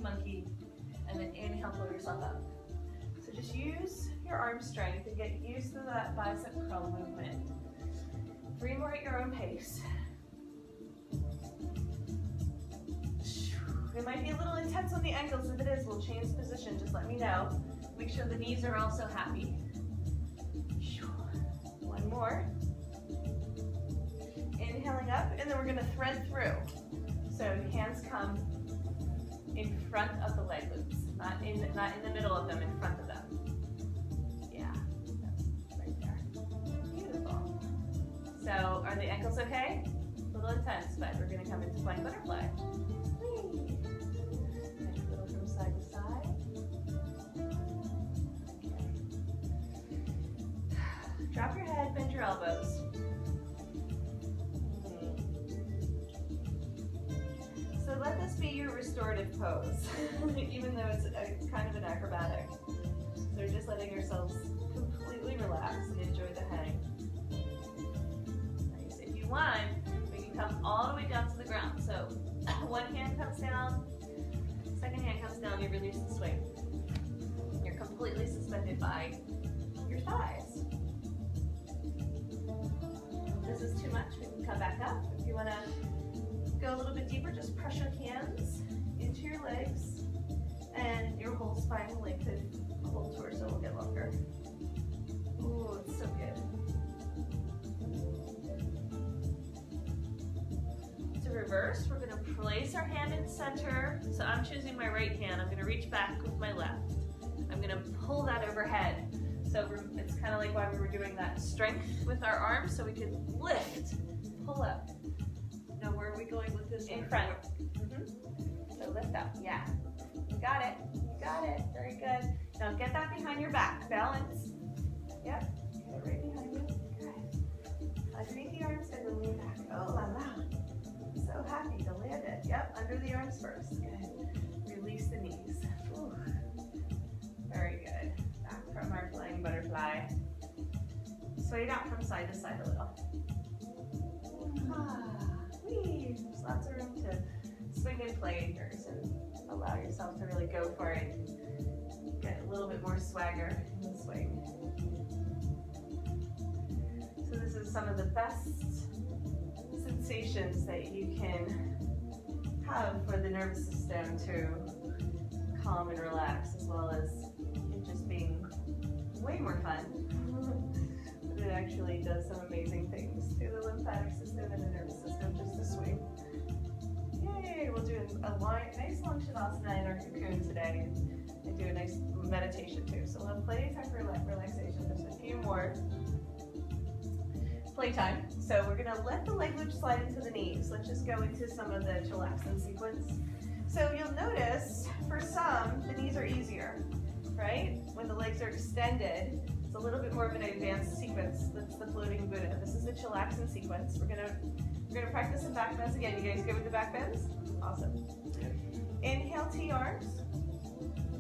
monkey, and then inhale, pull yourself up. So just use your arm strength and get used to that bicep curl movement. 3 more at your own pace. It might be a little intense on the ankles. If it is, we'll change position. Just let me know. Make sure the knees are also happy. 1 more. Inhaling up, and then we're going to thread through. So hands come in front of the leg loops, not in the middle of them, in front of them. Yeah, that's right there. Beautiful. So are the ankles okay? A little intense, but we're going to come into flying butterfly. Whee! And a little from side to side. Okay. Drop your head, bend your elbows. So let this be your restorative pose, even though it's kind of an acrobatic. So we're just letting ourselves completely relax and enjoy the hang. Nice. If you want, we can come all the way down to the ground. So one hand comes down, second hand comes down, you release the swing. You're completely suspended by your thighs. If this is too much, we can come back up. If you want to go a little bit deeper, just press your hands into your legs, and your whole spine will lengthen, the whole torso will get longer. Ooh, it's so good. To reverse, we're going to place our hand in center. So I'm choosing my right hand. I'm going to reach back with my left. I'm going to pull that overhead. So it's kind of like why we were doing that strength with our arms, so we could lift, pull up. Now, where are we going with this? In front. So lift up, yeah. You got it, very good. Now get that behind your back, balance. Yep, get it right behind you, good. Underneath the arms and then lean back. Oh la la, so happy to land it. Yep, under the arms first, good. Release the knees. Ooh. Very good. Back from our flying butterfly. Sway it out from side to side a little. There's lots of room to swing and play here, so allow yourself to really go for it. Get a little bit more swagger in the swing. So this is some of the best sensations that you can have for the nervous system to calm and relax, as well as it just being way more fun. It actually does some amazing things to the lymphatic system and the nervous system, just to swing. Yay! We'll do a nice long shavasana in our cocoon today, and do a nice meditation too. So we'll have plenty of time for relaxation. Just a few more. Playtime. So we're going to let the leg loop slide into the knees. Let's just go into some of the chillaxin sequence. So you'll notice, for some, the knees are easier, right? When the legs are extended, it's a little bit more of an advanced sequence. That's the floating Buddha. This is the chillaxin sequence. We're gonna practice some back bends again. You guys good with the back bends? Awesome. Inhale, T arms.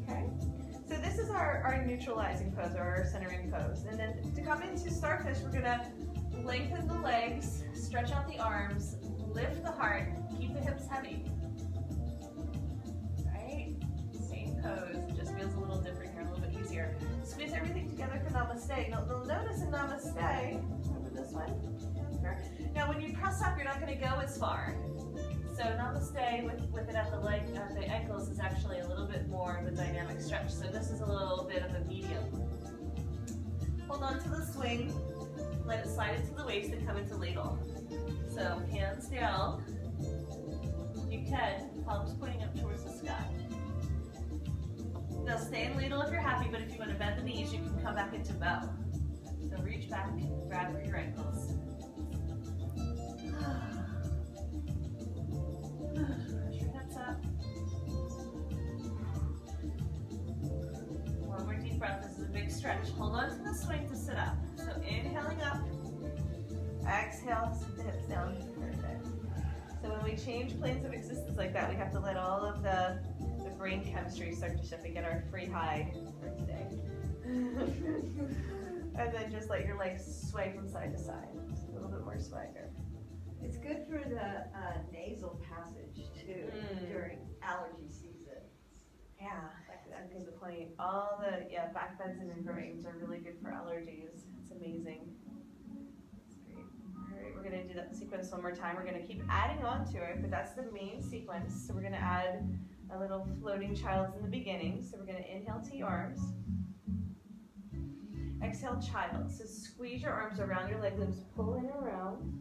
Okay. So this is our neutralizing pose, or our centering pose. And then to come into starfish, we're gonna lengthen the legs, stretch out the arms, lift the heart, keep the hips heavy. Right? Same pose. It just feels a little different here, a little bit easier. Squeeze everything together for namaste. Now, you'll notice in namaste, remember this one? Now, when you press up, you're not going to go as far. So namaste with it at the ankles is actually a little bit more of a dynamic stretch. So this is a little bit of a medium. Hold on to the swing. Let it slide into the waist and come into ladle. So hands down. You can, palms pointing up towards the sky. Now stay in ladle if you're happy, but if you want to bend the knees, you can come back into bow. So reach back, grab for your ankles. Push your hips up. One more deep breath. This is a big stretch. Hold on to the swing to sit up. So inhaling up. Exhale, sit the hips down. Perfect. So when we change planes of existence like that, we have to let all of the brain chemistry start to shift and get our free high for today. And then just let your legs sway from side to side. Just a little bit more swagger. It's good for the nasal passage too during allergy season. Yeah, that's a good point. All the, back bends and inversions are really good for allergies. It's amazing. That's great. All right, we're gonna do that sequence one more time. We're gonna keep adding on to it, but that's the main sequence. So we're gonna add a little floating child's in the beginning. So we're gonna inhale T arms. Exhale child. So squeeze your arms around your leg limbs, pull in and around.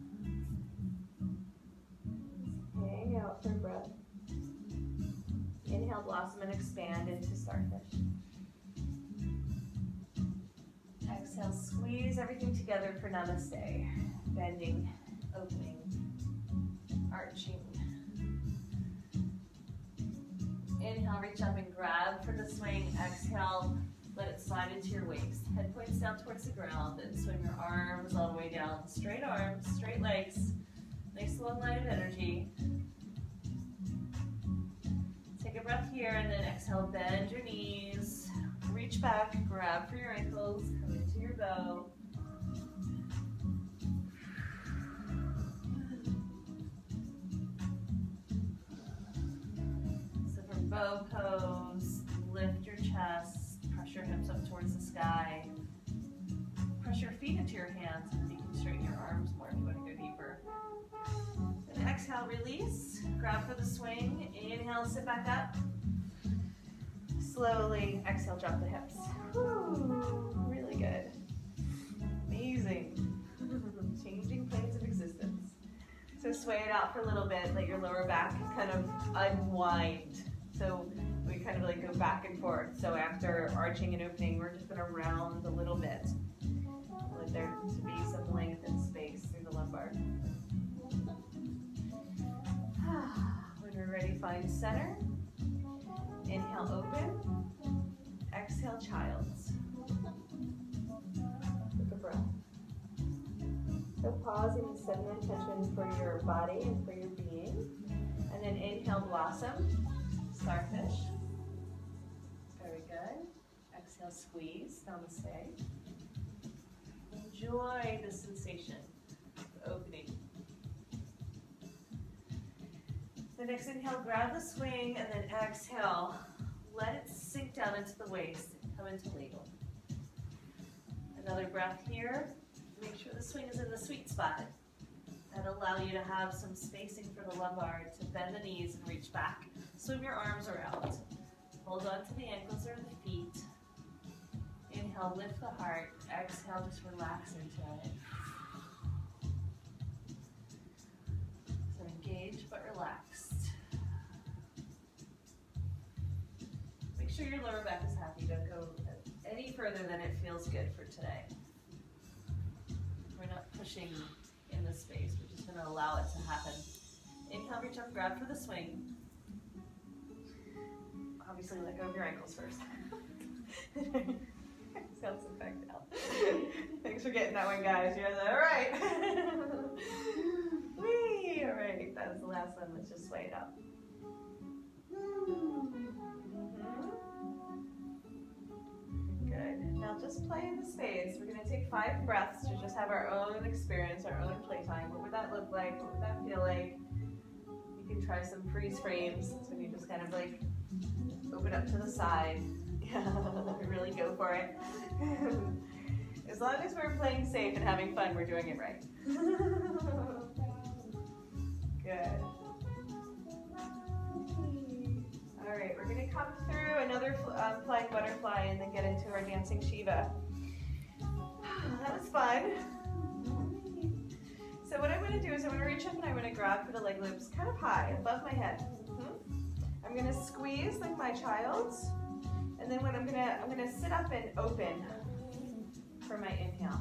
Hang out for a breath. Inhale, blossom, and expand into starfish. Exhale, squeeze everything together for namaste. Bending, opening, arching. Inhale, reach up and grab for the swing. Exhale, let it slide into your waist. Head points down towards the ground and swing your arms all the way down. Straight arms, straight legs. Nice long line of energy. Take a breath here and then exhale, bend your knees. Reach back, grab for your ankles, come into your bow. So from bow pose, lift your chest, press your hips up towards the sky. Press your feet into your hands and you can straighten your arms more if you want to go deeper. And exhale, release, grab for the swing. Inhale, sit back up. Slowly, exhale, drop the hips. Woo, really good. Amazing. Changing planes of existence. So sway it out for a little bit, let your lower back kind of unwind. So we kind of like go back and forth. So after arching and opening, we're just gonna round a little bit. Let there to be some length and space through the lumbar. When we're ready, find center. Inhale, open. Exhale, child's. Take a breath. So pause and set an intention for your body and for your being. And then inhale, blossom. Starfish. Very good. Exhale, squeeze. Namaste. Enjoy the sensation of opening. The next inhale, grab the swing, and then exhale. Let it sink down into the waist and come into ladle. Another breath here. Make sure the swing is in the sweet spot. That'll allow you to have some spacing for the lumbar to bend the knees and reach back. Swim your arms around. Hold on to the ankles or the feet. Inhale, lift the heart. Exhale, just relax into it. So engaged but relaxed. Make sure your lower back is happy. Don't go any further than it feels good for today. We're not pushing in this space. We're just going to allow it to happen. Inhale, reach up, grab for the swing. Obviously, let go of your ankles first. Exhale, sit back down. Thanks for getting that one, guys. You guys are all right. Whee! All right, that was the last one. Let's just sway it up. Good. Now just play in the space. We're going to take 5 breaths to just have our own experience, our own playtime. What would that look like? What would that feel like? You can try some freeze frames. That's when you just kind of like open up to the side. Really go for it. As long as we're playing safe and having fun, we're doing it right. Good. All right, we're going to come through another flying butterfly and then get into our dancing Shiva. That was fun. So what I'm going to do is I'm going to reach up and I'm going to grab for the leg loops kind of high above my head. I'm going to squeeze like my child's, and then when I'm going to sit up and open for my inhale.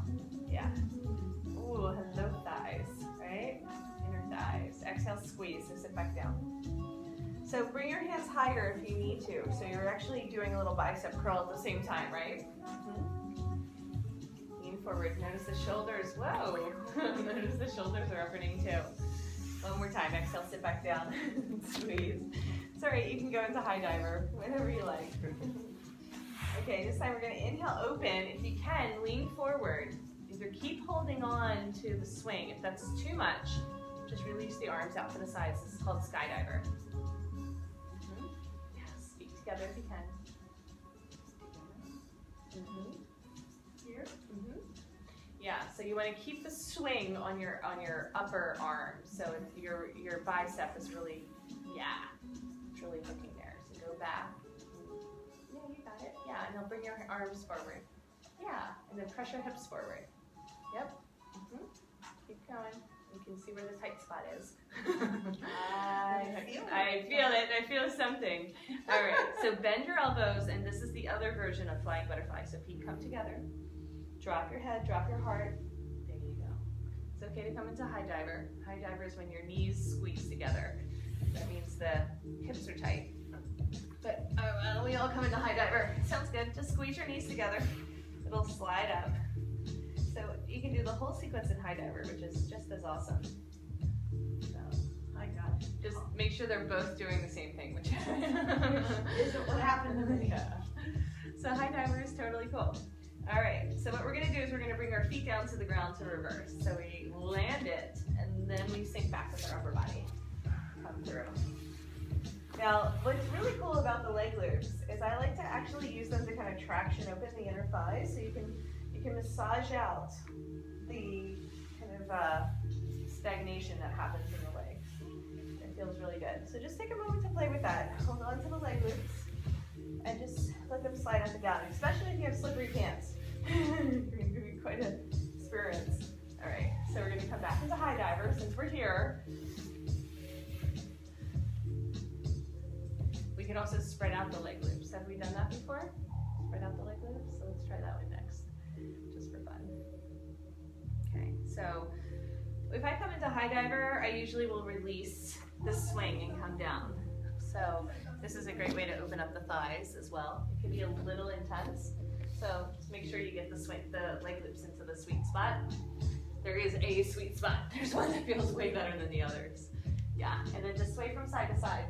Yeah. Ooh, hello thighs, right? Inner thighs. Exhale, squeeze, so sit back down. So bring your hands higher if you need to. So you're actually doing a little bicep curl at the same time, right? Lean forward. Notice the shoulders. Whoa. Notice the shoulders are opening too. One more time. Exhale, sit back down. Squeeze. It's all right. You can go into high diver, whatever you like. Okay, this time we're going to inhale, open. If you can, lean forward. Either keep holding on to the swing. If that's too much, just release the arms out to the sides. This is called skydiver. Yes, feet together together if you can. Here. Yeah, so you want to keep the swing on your upper arm, so your bicep is really, it's really hooking there. So go back. Yeah, you got it. Yeah, and now bring your arms forward. Yeah, and then press your hips forward. Yep. Keep going. You can see where the tight spot is. I feel it. I feel something. All right, so bend your elbows, and this is the other version of flying butterfly. So feet come together. Drop your head, drop your heart. There you go. It's okay to come into high diver. High diver is when your knees squeeze together. That means the hips are tight. But we all come into high diver. Sounds good. Just squeeze your knees together. It'll slide up. So you can do the whole sequence in high diver, which is just as awesome. So, I got it. just make sure they're both doing the same thing, which isn't what happened to me. Yeah. So high diver is totally cool. All right, so what we're gonna do is we're gonna bring our feet down to the ground to reverse. So we land it, and then we sink back with our upper body. Come through. Now, what's really cool about the leg loops is I like to actually use them to kind of traction open the inner thighs, so you can massage out the kind of stagnation that happens in the legs. It feels really good. So just take a moment to play with that. Hold on to the leg loops and just let them slide up and down, especially if you have slippery pants. You're going to be quite an experience. All right, so we're going to come back into high diver since we're here. We can also spread out the leg loops. Have we done that before? Spread out the leg loops? So let's try that one next, just for fun. Okay, so if I come into high diver, I usually will release the swing and come down. So this is a great way to open up the thighs as well. It can be a little intense. So just make sure you get the leg loops into the sweet spot. There is a sweet spot. There's one that feels way better than the others. Yeah, and then just sway from side to side.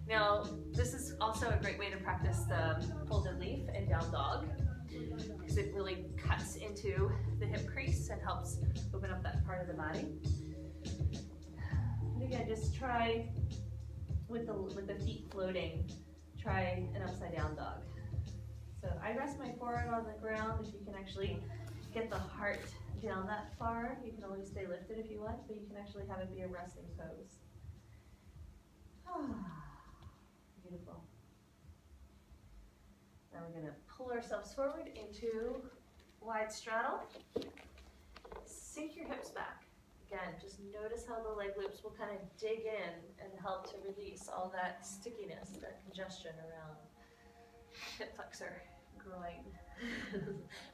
Now, this is also a great way to practice the folded leaf and down dog, because it really cuts into the hip crease and helps open up that part of the body. And again, just try with the feet floating, try an upside down dog. So I rest my forehead on the ground. If you can actually get the heart down that far, you can always stay lifted if you want, but you can actually have it be a resting pose. Beautiful. Now we're going to pull ourselves forward into wide straddle. Sink your hips back. Again, just notice how the leg loops will kind of dig in and help to release all that stickiness, that congestion around hip flexor, groin.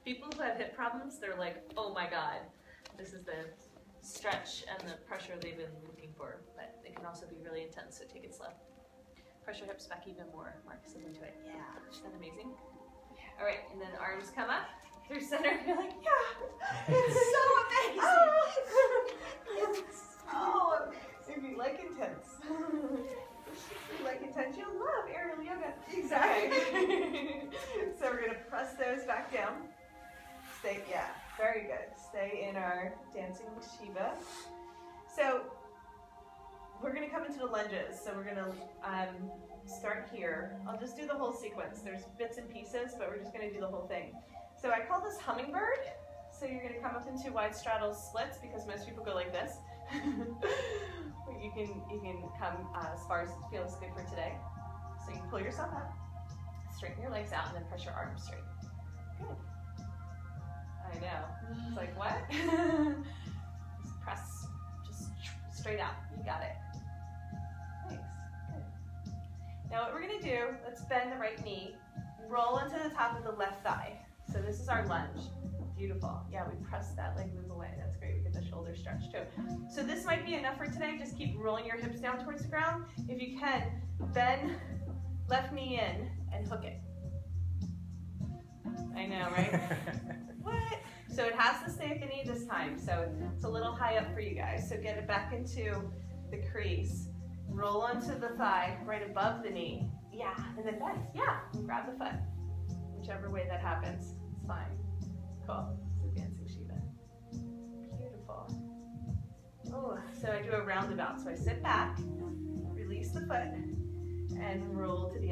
People who have hip problems, they're like, oh my God, this is the stretch and the pressure they've been looking for, but it can also be really intense, so take it slow. Press your hips back even more. Mark, step into it. Yeah, isn't that amazing? All right, and then arms come up through center. You're like, yeah, it's so amazing. It's so amazing. If you like intense. If you like intense, you'll love aerial yoga. Exactly. Okay. So we're gonna press those back down. Stay, yeah, very good. Stay in our dancing Shiva. So we're going to come into the lunges, so we're going to start here. I'll just do the whole sequence. There's bits and pieces, but we're just going to do the whole thing. So I call this hummingbird. So you're going to come up into wide straddle splits, because most people go like this. you can come as far as it feels good for today. So you can pull yourself up, straighten your legs out, and then press your arms straight. Good. I know. It's like, what? Just press, just straight out. You got it. Thanks. Good. Now what we're going to do, let's bend the right knee, roll into the top of the left thigh. So this is our lunge. Beautiful. Yeah, we press that leg loop away. That's great. We get the shoulder stretch too. So this might be enough for today. Just keep rolling your hips down towards the ground. If you can, bend left knee in and hook it. I know, right? What? So it has to stay at the knee this time. So it's a little high up for you guys. So get it back into the crease. Roll onto the thigh right above the knee. Yeah, and then bend. Yeah, and grab the foot. Whichever way that happens, it's fine. Cool. So dancing Shiva. Beautiful. Oh, so I do a roundabout. So I sit back, release the foot, and roll to the